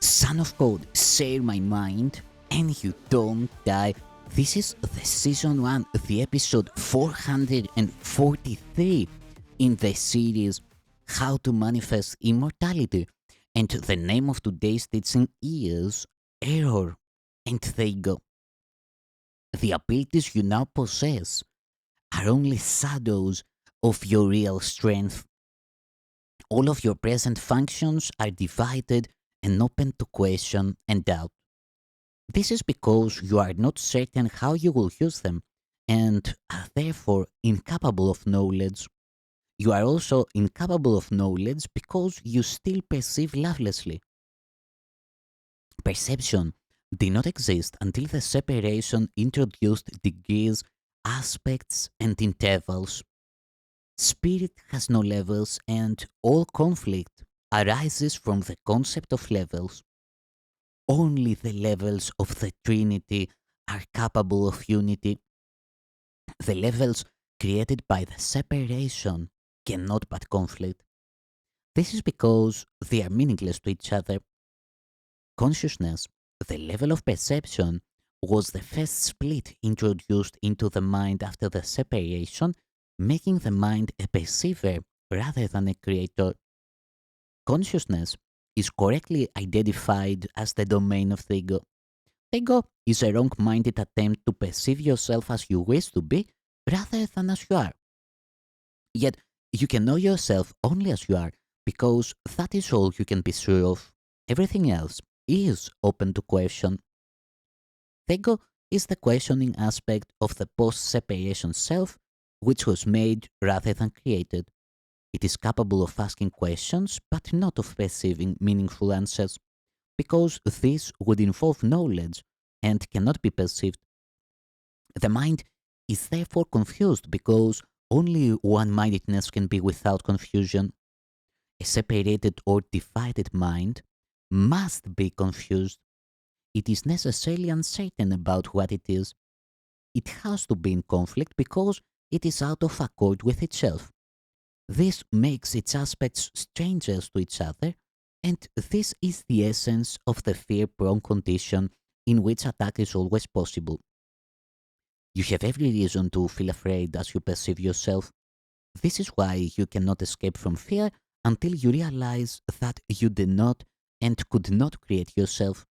Son of God, share my mind, and you don't die. This is the season 1, the episode 443 in the series How to Manifest Immortality. And the name of today's teaching is Error. And there you go. The abilities you now possess are only shadows of your real strength. All of your present functions are divided and open to question and doubt. This is because you are not certain how you will use them and are therefore incapable of knowledge. You are also incapable of knowledge because you still perceive lovelessly. Perception did not exist until the separation introduced degrees, aspects, and intervals. Spirit has no levels, and all conflict arises from the concept of levels. Only the levels of the Trinity are capable of unity. The levels created by the separation cannot but conflict. This is because they are meaningless to each other. Consciousness, the level of perception, was the first split introduced into the mind after the separation, making the mind a perceiver rather than a creator. Consciousness is correctly identified as the domain of the ego. Ego is a wrong minded attempt to perceive yourself as you wish to be rather than as you are. Yet, you can know yourself only as you are because that is all you can be sure of. Everything else is open to question. The ego is the questioning aspect of the post separation self, which was made rather than created. It is capable of asking questions but not of perceiving meaningful answers, because this would involve knowledge and cannot be perceived. The mind is therefore confused because only one mindedness can be without confusion. A separated or divided mind must be confused. It is necessarily uncertain about what it is. It has to be in conflict because it is out of accord with itself. This makes its aspects strangers to each other, and this is the essence of the fear prone condition in which attack is always possible. You have every reason to feel afraid as you perceive yourself. This is why you cannot escape from fear until you realize that you did not and could not create yourself.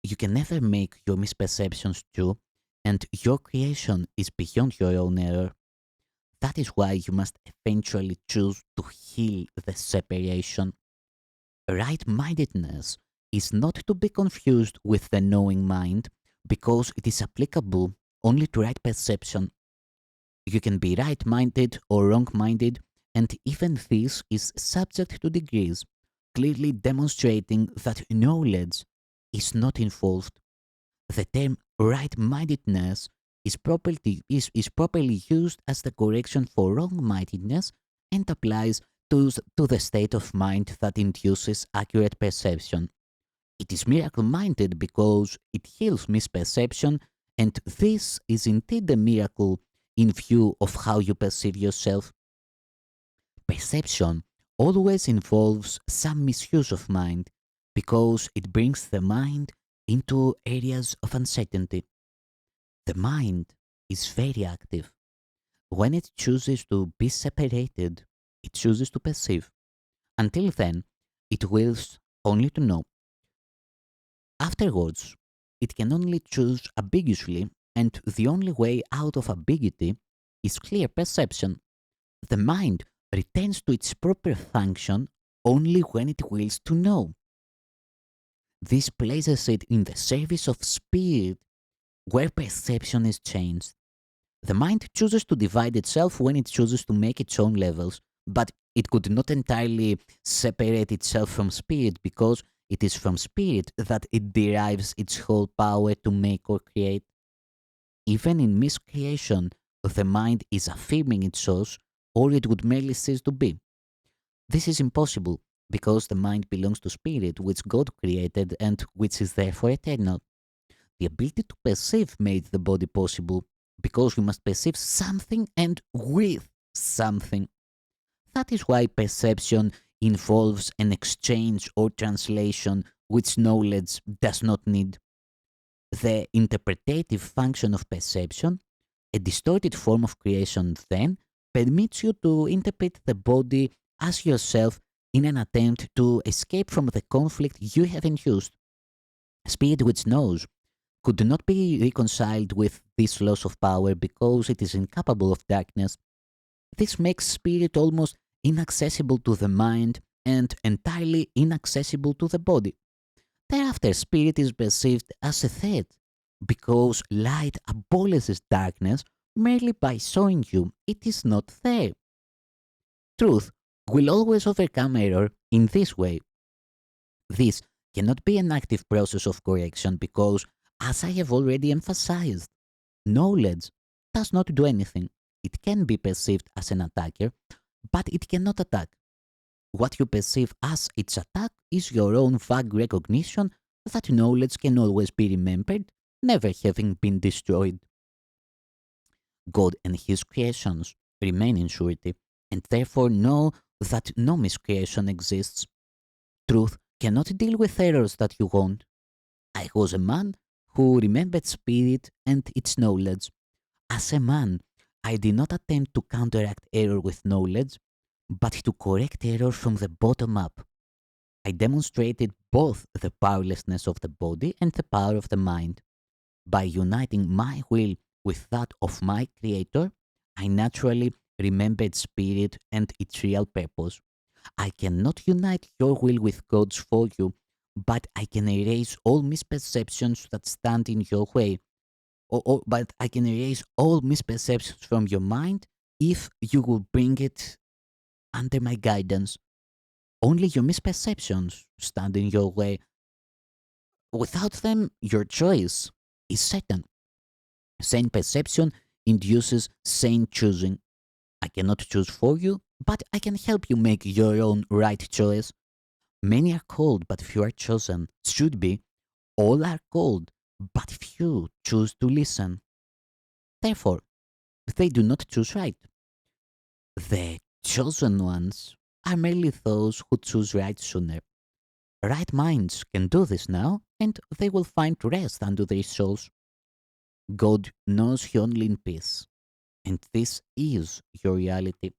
You can never make your misperceptions true, and your creation is beyond your own error. That is why you must eventually choose to heal the separation. Right mindedness is not to be confused with the knowing mind because it is applicable only to right perception. You can be right minded or wrong minded, and even this is subject to degrees, clearly demonstrating that knowledge is not involved. The term right mindedness is properly used as the correction for wrong mindedness and applies to the state of mind that induces accurate perception. It is miracle minded because it heals misperception, and this is indeed a miracle in view of how you perceive yourself. Perception always involves some misuse of mind because it brings the mind into areas of uncertainty. The mind is very active. When it chooses to be separated, it chooses to perceive. Until then, it wills only to know. Afterwards, it can only choose ambiguously, and the only way out of ambiguity is clear perception. The mind returns to its proper function only when it wills to know. This places it in the service of spirit where perception is changed. The mind chooses to divide itself when it chooses to make its own levels, but it could not entirely separate itself from spirit because it is from spirit that it derives its whole power to make or create. Even in miscreation, the mind is affirming its source, or it would merely cease to be. This is impossible because the mind belongs to spirit, which God created and which is therefore eternal. The ability to perceive made the body possible because we must perceive something and with something. That is why perception involves an exchange or translation which knowledge does not need. The interpretative function of perception, a distorted form of creation, then permits you to interpret the body as yourself in an attempt to escape from the conflict you have induced. Spirit which knows could not be reconciled with this loss of power because it is incapable of darkness. This makes spirit almost inaccessible to the mind and entirely inaccessible to the body. Thereafter, spirit is perceived as a threat because light abolishes darkness merely by showing you it is not there. Truth will always overcome error in this way. This cannot be an active process of correction because, as I have already emphasized, knowledge does not do anything. It can be perceived as an attacker, but it cannot attack. What you perceive as its attack is your own vague recognition that knowledge can always be remembered, never having been destroyed. God and His creations remain in surety, and therefore know that no miscreation exists. Truth cannot deal with errors that you want. I was a man who remembered spirit and its knowledge. As a man, I did not attempt to counteract error with knowledge, but to correct error from the bottom up. I demonstrated both the powerlessness of the body and the power of the mind. By uniting my will with that of my Creator, I naturally remembered spirit and its real purpose. I cannot unite your will with God's for you, but I can erase all misperceptions that stand in your way. But I can erase all misperceptions from your mind if you will bring it under my guidance. Only your misperceptions stand in your way. Without them, your choice is certain. Sane perception induces sane choosing. I cannot choose for you, but I can help you make your own right choice. Many are called, but few are chosen. Should be, all are called, but few choose to listen. Therefore, they do not choose right. The chosen ones are merely those who choose right sooner. Right minds can do this now, and they will find rest under their souls. God knows you only in peace, and this is your reality.